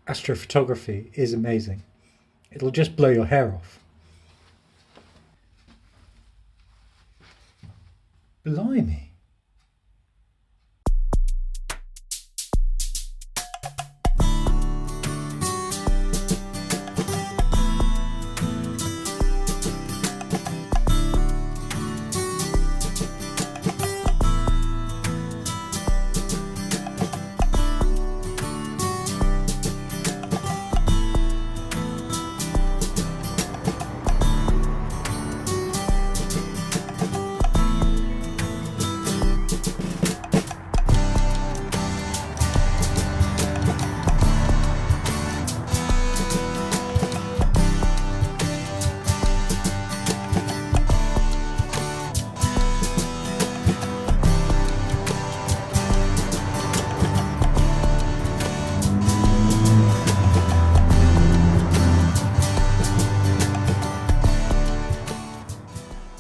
astrophotography is amazing. It'll just blow your hair off. Blimey.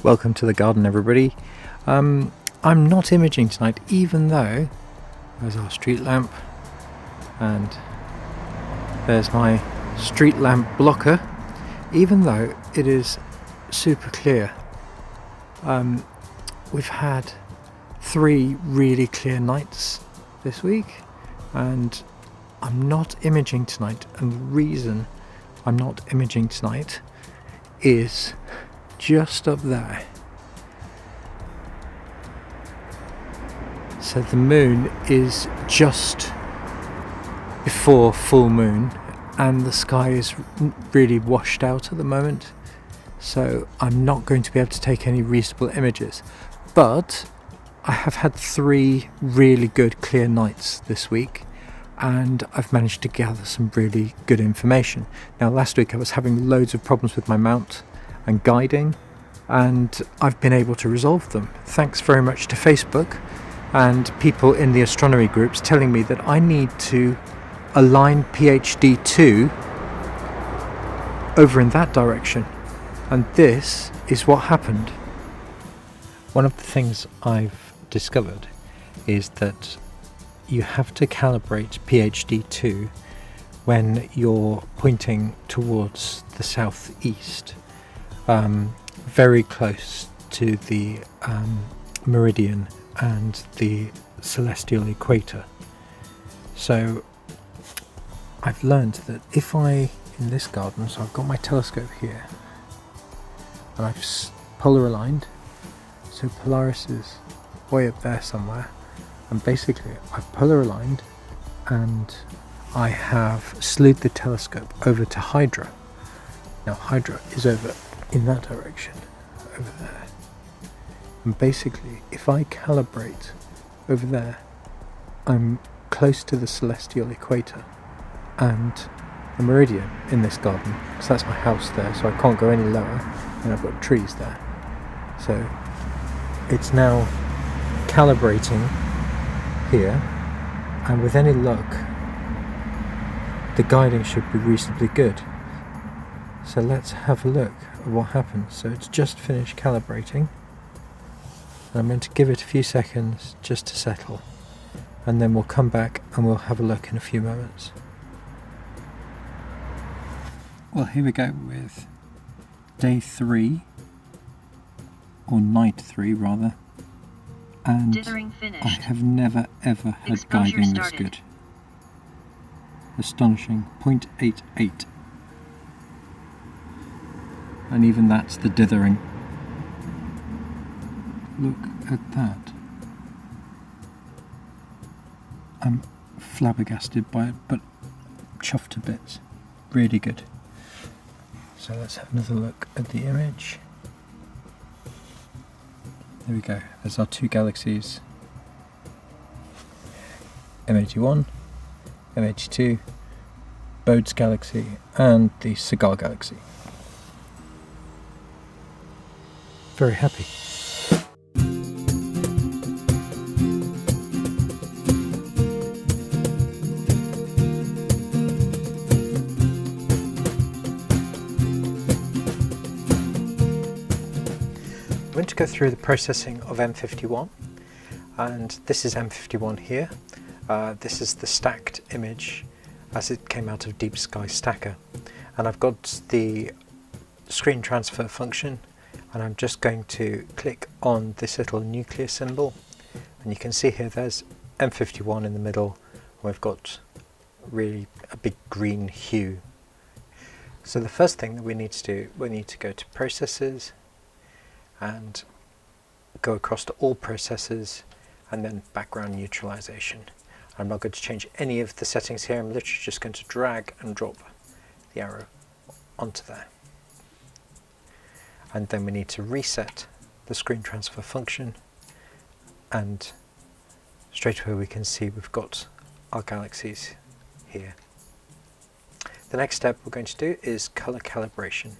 Welcome to the garden, everybody. I'm not imaging tonight, even though there's our street lamp and there's my street lamp blocker, even though it is super clear. We've had 3 really clear nights this week, and I'm not imaging tonight, and the reason I'm not imaging tonight is just up there. So the moon is just before full moon and the sky is really washed out at the moment, so I'm not going to be able to take any reasonable images, but I have had 3 really good clear nights this week and I've managed to gather some really good information. Now, last week I was having loads of problems with my mount and guiding, and I've been able to resolve them thanks very much to Facebook and people in the astronomy groups telling me that I need to align PHD2 over in that direction, and this is what happened. One of the things I've discovered is that you have to calibrate PHD2 when you're pointing towards the southeast, very close to the meridian and the celestial equator. So I've learned that if in this garden, so I've got my telescope here and I've polar aligned, so Polaris is way up there somewhere, and basically I've polar aligned and I have slewed the telescope over to Hydra. Now Hydra is over in that direction, over there. And basically, if I calibrate over there, I'm close to the celestial equator and the meridian in this garden, because that's my house there, so I can't go any lower, and I've got trees there. So it's now calibrating here, and with any luck, the guiding should be reasonably good. So let's have a look at what happens. So it's just finished calibrating. And I'm going to give it a few seconds just to settle, and then we'll come back and we'll have a look in a few moments. Well, here we go with day 3, or night 3 rather, and I have never ever had guiding this good. Astonishing, 0.88, and even that's the dithering. Look at that. I'm flabbergasted by it, but chuffed to bits. Really good. So let's have another look at the image. There we go. There's our 2 galaxies. M81, M82, Bode's galaxy, and the Cigar galaxy. Very happy. I'm going to go through the processing of M51, and this is M51 here. This is the stacked image as it came out of Deep Sky Stacker. And I've got the screen transfer function, and I'm just going to click on this little nuclear symbol, and you can see here there's M51 in the middle, and we've got really a big green hue. So the first thing that we need to do, we need to go to Processes and go across to All Processes and then Background Neutralization. I'm not going to change any of the settings here, I'm literally just going to drag and drop the arrow onto there. And then we need to reset the screen transfer function, and straight away we can see we've got our galaxies here. The next step we're going to do is color calibration.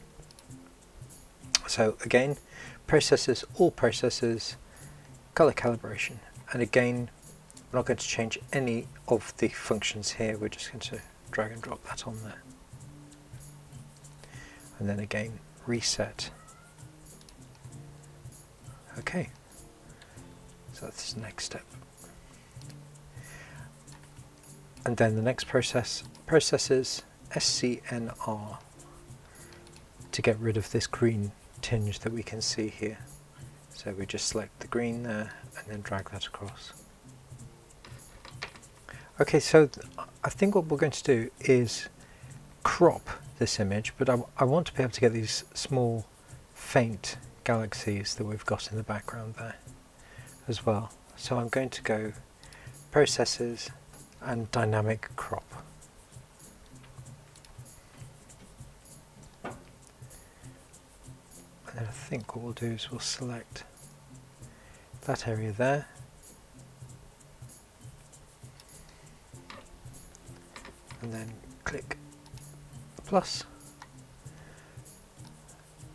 So again, Processes, All Processes, color calibration, and again we're not going to change any of the functions here, we're just going to drag and drop that on there. And then again reset. Okay, so that's the next step. And then the next processes SCNR, to get rid of this green tinge that we can see here. So we just select the green there and then drag that across. Okay, so I think what we're going to do is crop this image, but I want to be able to get these small faint galaxies that we've got in the background there as well. So I'm going to go Processes and Dynamic Crop. And then I think what we'll do is we'll select that area there, and then click the plus.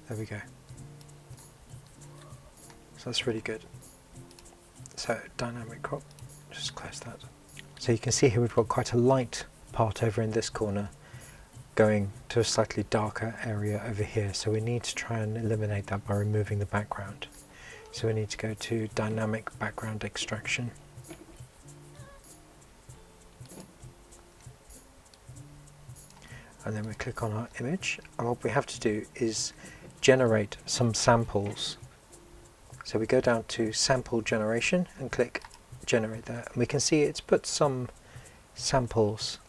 There we go. So that's really good. So dynamic crop, just close that. So you can see here we've got quite a light part over in this corner going to a slightly darker area over here. So we need to try and eliminate that by removing the background. So we need to go to Dynamic Background Extraction. And then we click on our image, and what we have to do is generate some samples. So we go down to Sample Generation and click Generate there, and we can see it's put some samples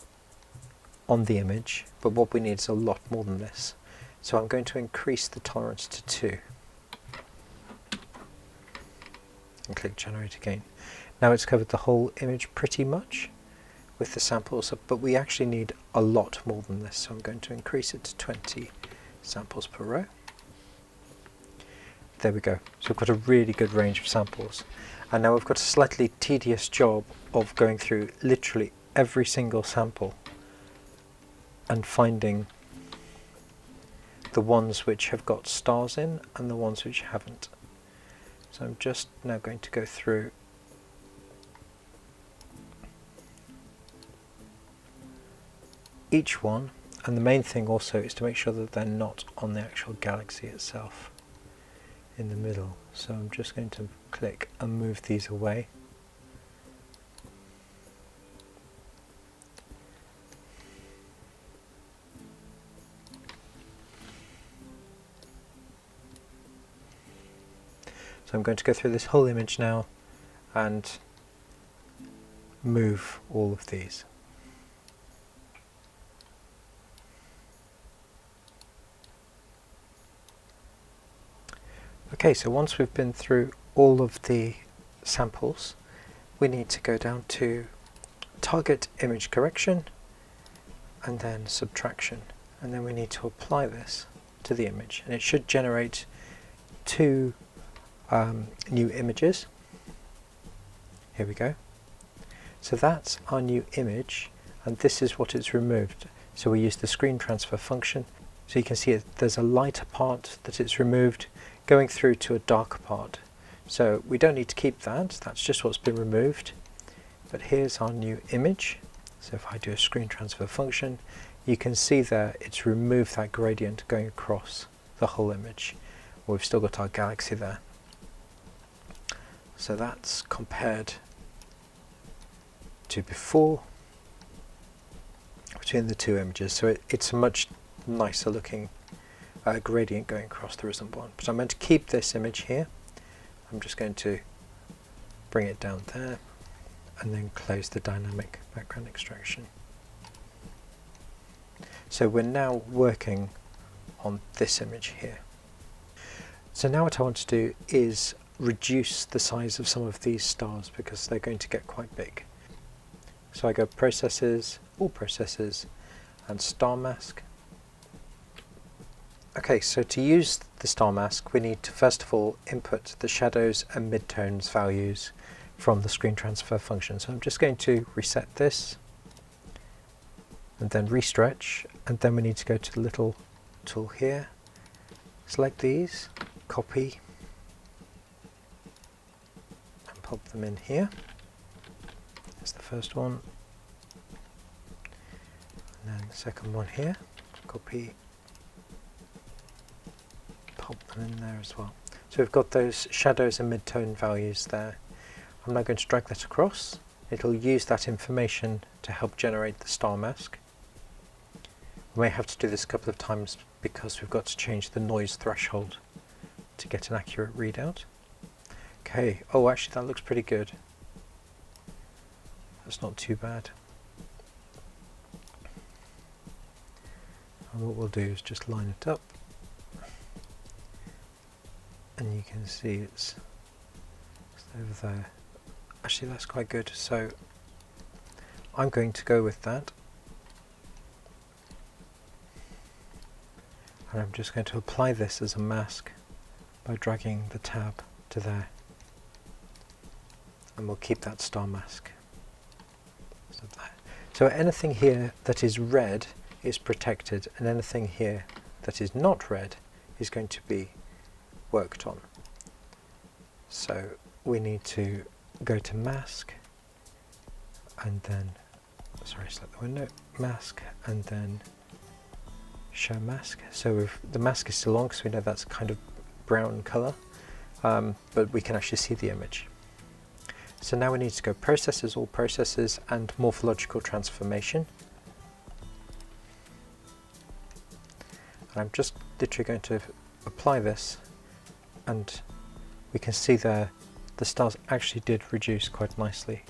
on the image, but what we need is a lot more than this. So I'm going to increase the tolerance to 2 and click Generate again. Now it's covered the whole image pretty much with the samples, but we actually need a lot more than this, so I'm going to increase it to 20 samples per row. There we go. So we've got a really good range of samples. And now we've got a slightly tedious job of going through literally every single sample and finding the ones which have got stars in and the ones which haven't. So I'm just now going to go through each one, and the main thing also is to make sure that they're not on the actual galaxy itself in the middle. So I'm just going to click and move these away. So I'm going to go through this whole image now and move all of these. Okay, so once we've been through all of the samples, we need to go down to Target Image Correction and then Subtraction, and then we need to apply this to the image, and it should generate 2 new images. Here we go. So that's our new image, and this is what it's removed. So we use the screen transfer function, so you can see there's a lighter part that it's removed going through to a darker part. So we don't need to keep that, that's just what's been removed. But here's our new image. So if I do a screen transfer function, you can see there it's removed that gradient going across the whole image. We've still got our galaxy there. So that's compared to before, which between the two images, so it's a much nicer looking gradient going across. There isn't one, but I'm going to keep this image here. I'm just going to bring it down there and then close the dynamic background extraction. So we're now working on this image here. So now what I want to do is reduce the size of some of these stars because they're going to get quite big. So I go Processes, All Processes, and Star Mask. Okay, so to use the star mask we need to first of all input the shadows and midtones values from the screen transfer function. So I'm just going to reset this and then restretch, and then we need to go to the little tool here, select these, copy, and pop them in here. That's the first one, and then the second one here, copy, pop them in there as well. So we've got those shadows and midtone values there. I'm now going to drag that across. It'll use that information to help generate the star mask. We may have to do this a couple of times because we've got to change the noise threshold to get an accurate readout. Okay, oh actually that looks pretty good. That's not too bad. And what we'll do is just line it up, and you can see it's over there. Actually that's quite good, so I'm going to go with that, and I'm just going to apply this as a mask by dragging the tab to there, and we'll keep that star mask. So anything here that is red is protected, and anything here that is not red is going to be worked on. So we need to go to mask, and then, select the window, mask, and then show mask. So the mask is still on because we know that's kind of brown colour, but we can actually see the image. So now we need to go Processes, All Processes, and Morphological Transformation. And I'm just literally going to apply this, and we can see there the stars actually did reduce quite nicely.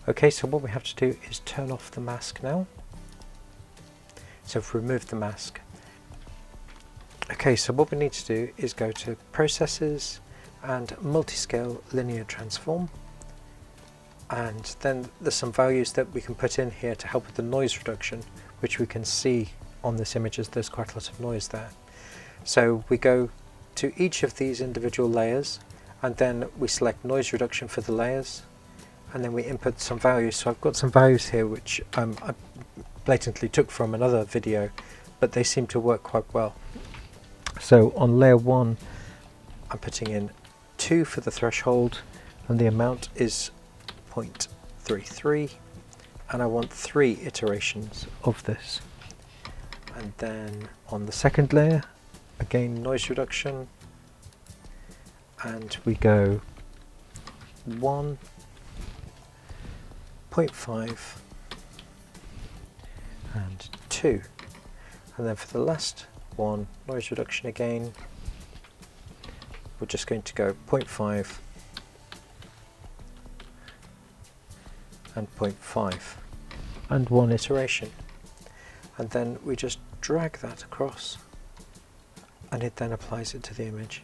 Okay, so what we have to do is turn off the mask now. So if we remove the mask. Okay, so what we need to do is go to Processes and Multiscale Linear Transform, and then there's some values that we can put in here to help with the noise reduction, which we can see on this image as there's quite a lot of noise there. So we go to each of these individual layers, and then we select noise reduction for the layers, and then we input some values. So I've got some values here which I blatantly took from another video, but they seem to work quite well. So on layer 1 I'm putting in 2 for the threshold, and the amount is 0.33, and I want 3 iterations of this. And then on the second layer, again noise reduction, and we go 1, 0.5, and 2. And then for the last one, noise reduction again, we're just going to go 0.5 and 0.5 and 1 iteration, and then we just drag that across, and it then applies it to the image.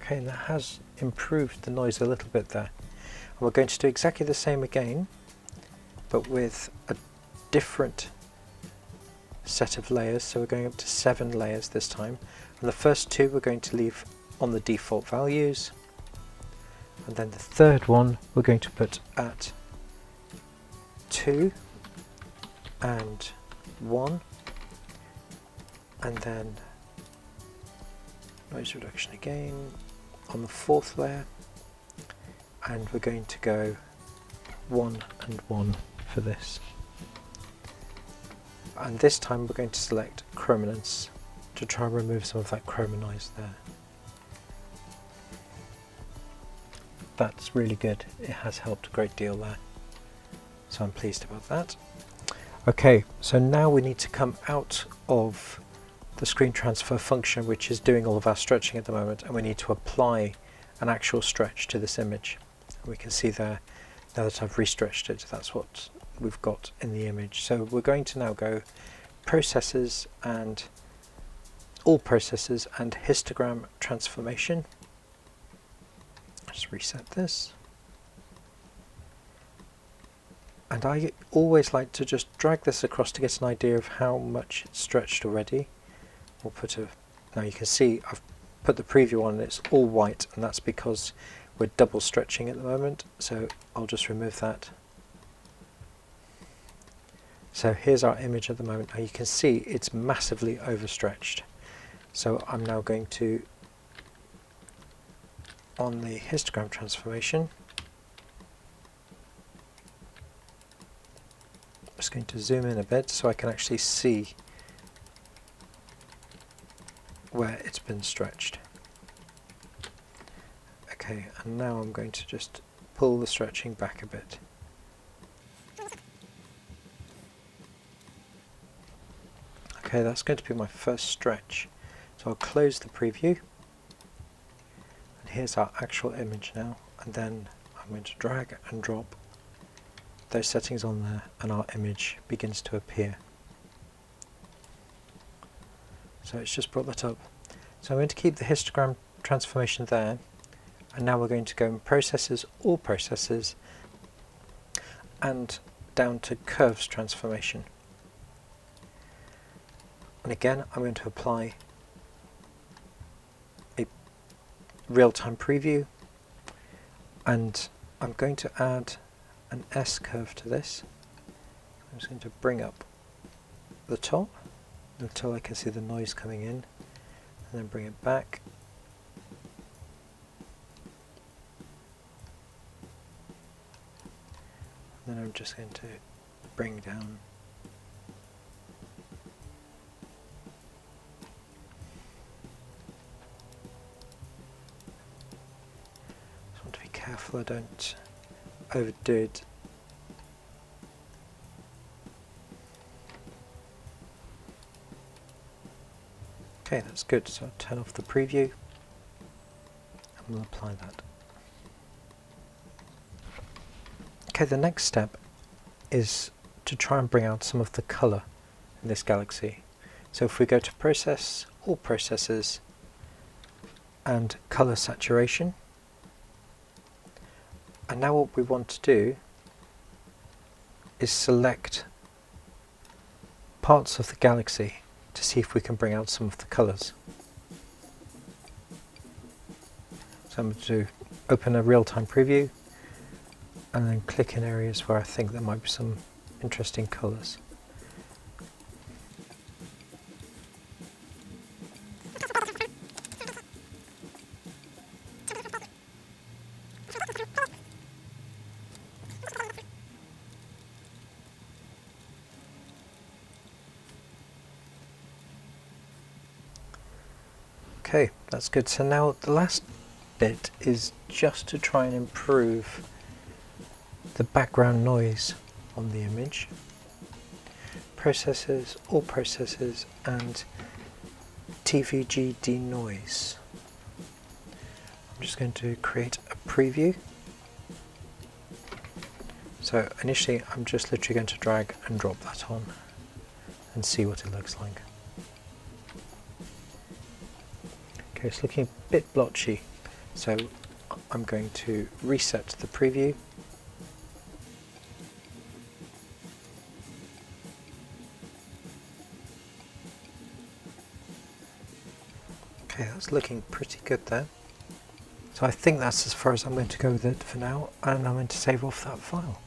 Okay, and that has improved the noise a little bit there. And we're going to do exactly the same again, but with a different set of layers. So we're going up to 7 layers this time, and the first 2 we're going to leave on the default values, and then the third one we're going to put at 2 and 1, and then noise reduction again on the 4th layer, and we're going to go 1 and 1 for this. And this time we're going to select chrominance to try and remove some of that chroma noise there. that's really good. It has helped a great deal there. So I'm pleased about that. Okay, so now we need to come out of the screen transfer function, which is doing all of our stretching at the moment, and we need to apply an actual stretch to this image. We can see there, now that I've restretched it, that's what we've got in the image. So we're going to now go processes and all processes and histogram transformation. Just reset this. And I always like to just drag this across to get an idea of how much it's stretched already. We'll put a, now you can see I've put the preview on and it's all white, and that's because we're double stretching at the moment, so I'll just remove that. So here's our image at the moment. Now you can see it's massively overstretched. So I'm now going to, on the histogram transformation, I'm just going to zoom in a bit so I can actually see where it's been stretched. Okay, and now I'm going to just pull the stretching back a bit. Okay, that's going to be my first stretch. So I'll close the preview. And here's our actual image now. And then I'm going to drag and drop those settings on there, and our image begins to appear. So it's just brought that up. So I'm going to keep the histogram transformation there, and now we're going to go in processes, all processes, and down to curves transformation. And again, I'm going to apply a real-time preview, and I'm going to add an S curve to this. I'm just going to bring up the top until I can see the noise coming in, and then bring it back. And then I'm just going to bring down just want to be careful I don't overdo it. Okay, that's good. So I'll turn off the preview and we'll apply that. Okay, the next step is to try and bring out some of the colour in this galaxy. So if we go to Process, All Processes, and Colour Saturation, and now what we want to do is select parts of the galaxy to see if we can bring out some of the colours. So I'm going to open a real-time preview and then click in areas where I think there might be some interesting colours. Okay, that's good. So now the last bit is just to try and improve the background noise on the image. Processes, all processes, and TVG denoise. I'm just going to create a preview. So initially I'm just literally going to drag and drop that on and see what it looks like. Okay, it's looking a bit blotchy, so I'm going to reset the preview. Okay, that's looking pretty good there. So I think that's as far as I'm going to go with it for now, and I'm going to save off that file.